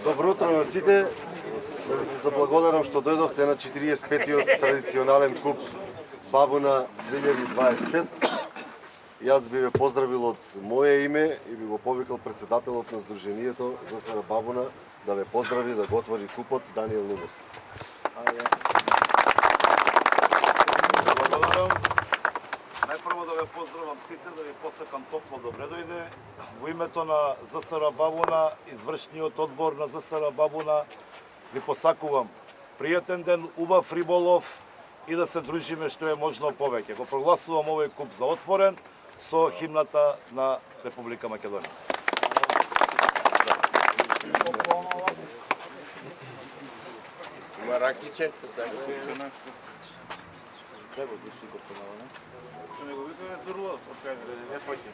Добро утро на сите. Да ви се заблагодарам што дојдовте на 45-тиот традиционален куп Бабуна 2025. Јас би ве поздравил од моје име и би го повикал председателот на Сдруженијето ЗСР Бабуна да ве поздрави, да го отвори купот Даниел Лумовски. Благодарам. Најпрво да ве поздравам сите, да ви посакам топло добре дојде. Во името на ЗСР Бабуна, извршниот одбор на ЗСР Бабуна, ви посакувам пријатен ден, убав риболов и да се дружиме што е можно повеќе. Го прогласувам овој куп за отворен со химната на Република Македонија. Има ракиче, така. Треба да си го понаваме. Што не го викаме дурло, откаде не поќе.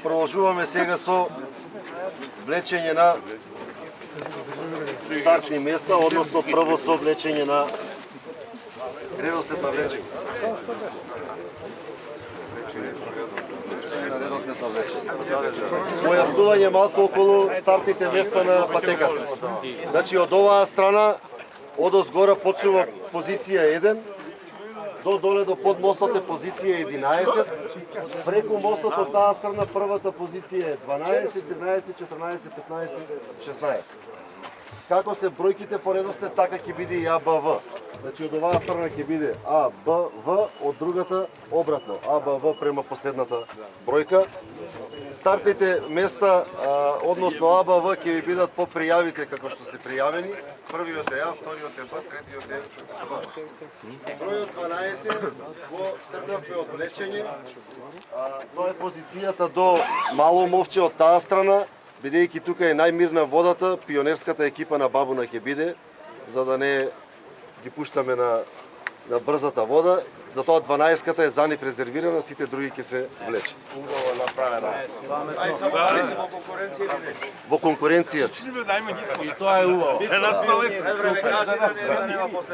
Продолжуваме сега со влечење на стартни места, односно прво со влечење на редослед на влечење. Појаснување малку околу стартните места на патеката. Значи, од оваа страна, одозгора почнува позиција 1, до доле до под мостот е позиција 11, преку мостот од таа страна првата позиција е 12, 13, 14, 15, 16. Како се бројките по редослед, така ќе биде и АБВ. Значи од оваа страна ќе биде АБВ, од другата обратно. АБВ према последната бројка. Стартните места, односно АБВ, ќе ви бидат по пријавите како што се пријавени. Првиот е А, вториот е Б, третиот е В. Бројот 12 го тргнавме од влечење. Тоа е позицијата до Мало Мовче од таа страна, бидејќи тука е најмирна водата, пионерската екипа на Бабуна ќе биде, за да не ги пуштаме на брзата вода. Затоа 12-ката е за нив резервирана, сите други ќе се влече. Во конкуренција си. И тоа е убаво.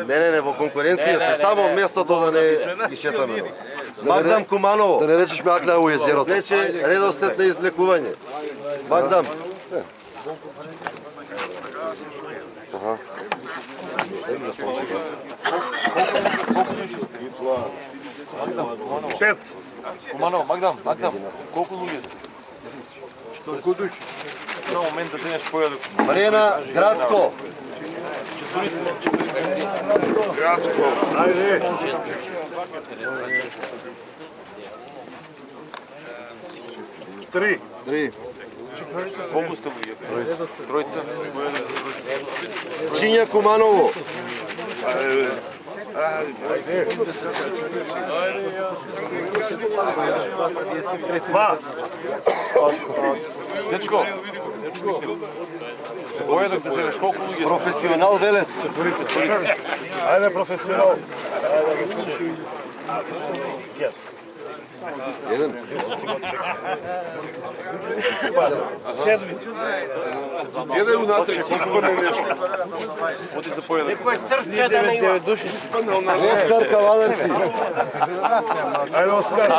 Не, во конкуренција си, само местото да не ишетаме. Магдам Куманово. Да не речеш Макна у езерото. Влече редослед на излекување. Магдам. Пет. Куманово, Магдам, колку луѓе сте? Колку души? На момент да денеш појадок. Марена Градско. Четворица. Градско. Ајде. Три. Колку сте луѓе? Тројца. Појадок за тројца. Чинја Куманово. Два. Дечко. Се појадок да земеш колку луѓе сте? Професионал Велес. Ајде професионал. Еден. Еде унатре, спане нешто. Оди за поедок. Оскар Кавалерци. Ајде, Оскар.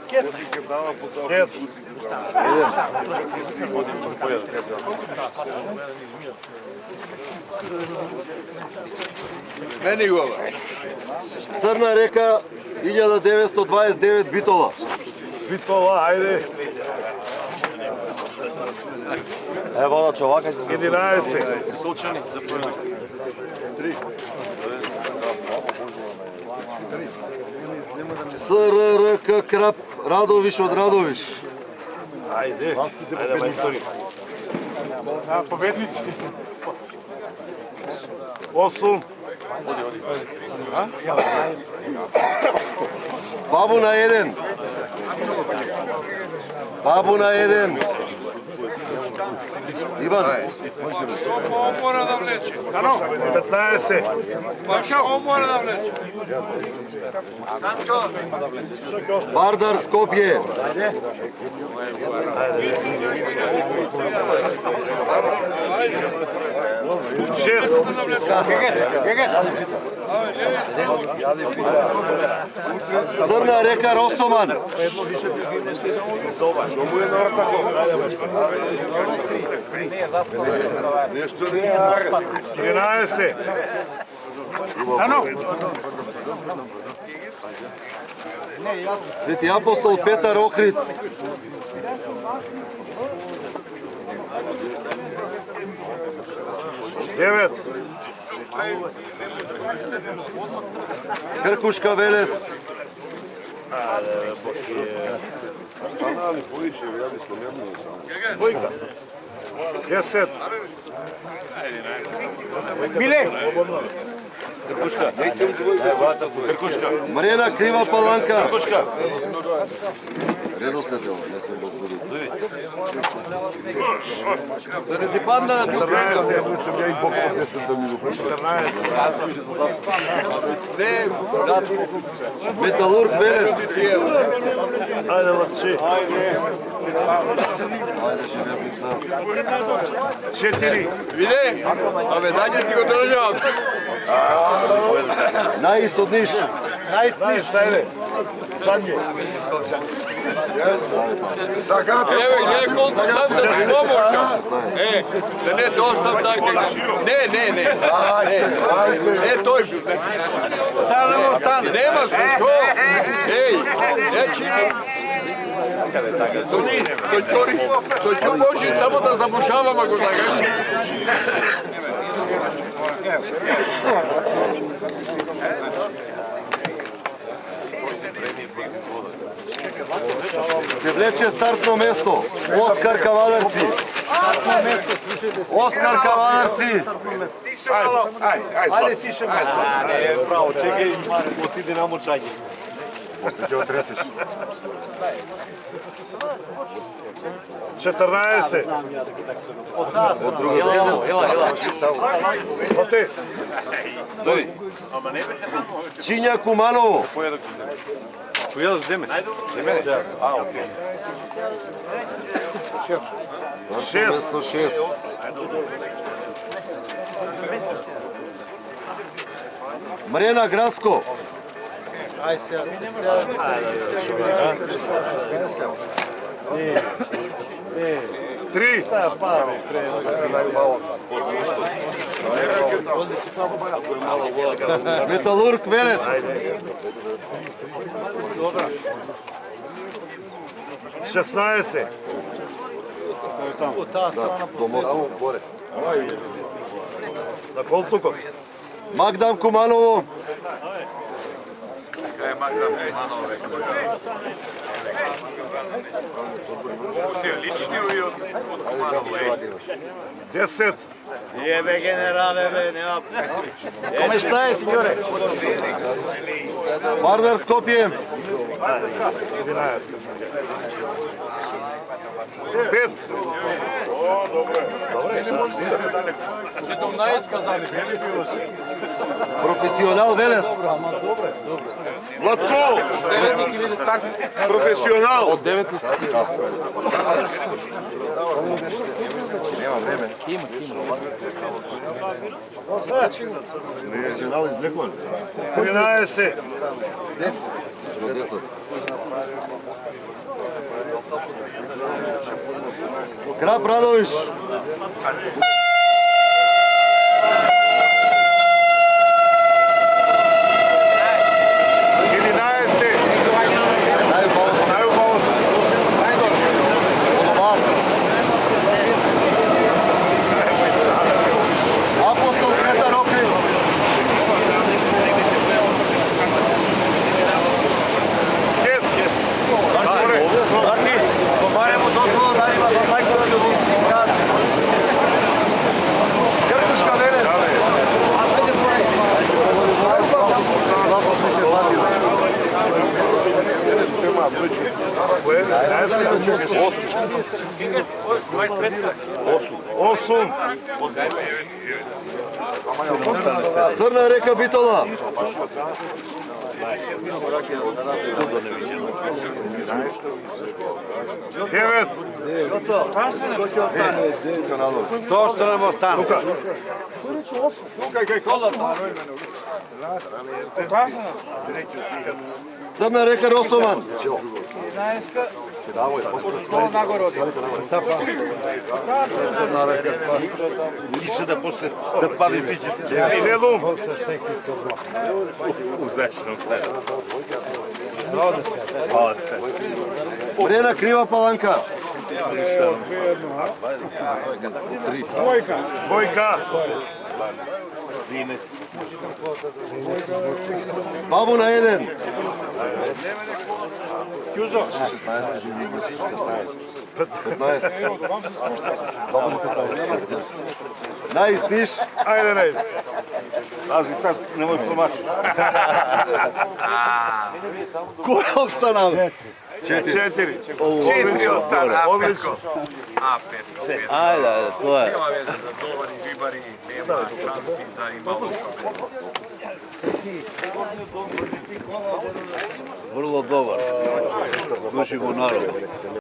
Кец. Мене го. Црна река 1929 Битола. Битола, ајде. Ево на човака. 11. Толчани за поедок. СРРК Крап Радовиш од Радовиш. Ајде. Ајде, мајстори. Победници. 8. Бабуна 1. Бабуна 1. Иван. Мора да влече. 15. Шо мора да влече? Бардар Скопје. Црна река Росоман. Нешто да ги мара. 13. Свети апостол Петар Охрид. Девет. Кркушка Велес. Станали повише, ја мислам едно само. Двојка. 10. Марина Крива Паланка. Кошка. Редослед е, не се возбуди. Металург Велес. Ајде, лачи. Ајде, железница. 4. Виде? Абе, дајте ти го држам. Наис од Ниш. Најс, ајде. Сање. Сакате? Еве, гледай колку там да ти помогна. Да не достав така. Не. Не тој бил. Нема што. Еј, тој може само да забушавам ако сакаш. Се влече стартно место. Оскар Кавалерци. Оскар Кавалерци. Ајде, тише малку. Не, право, чекај, отиде на мочање. После ќе отресеш. 14. Од друга Оти. Чинја Куманово. Поедок ти земе. Поедок земе. За мене? А, окей. Стартно место 6. Мрена Градско. Три. Металург Велес. 16. Да, до мостот горе. На колтукот. Магдам Куманово. Лични од 10. Ебе генерале, бе, нема. Коме шта е, сеньоре? Бардар Скопје. 11. 5. 17 казали, били било се. Професионал Велес. Владко! Професионал! Од 9 Професионал излекуван. 13. За децата. Крап Радовиш. Апостол Петар Окрил. Добавямо дозвола да има базайкова идентификација. Гркушка Велес. Гласот ми се вадил. Осум. Црна река Битола. Девет. Тоа што нам остана. Црна река Росоман. Кише да после да пади физички. Седум. Мрена Крива Паланка. Двојка. Бабуна 1. Кјузо. 15. Најстиш. Ајде, најде. Аз и сад немој промаши. Кој останал? 4. 4 остана. Одлично. Ајде, тоа е. Нема веза за долари, вибари, нема шанси за имало. Врло добар. Души го народ.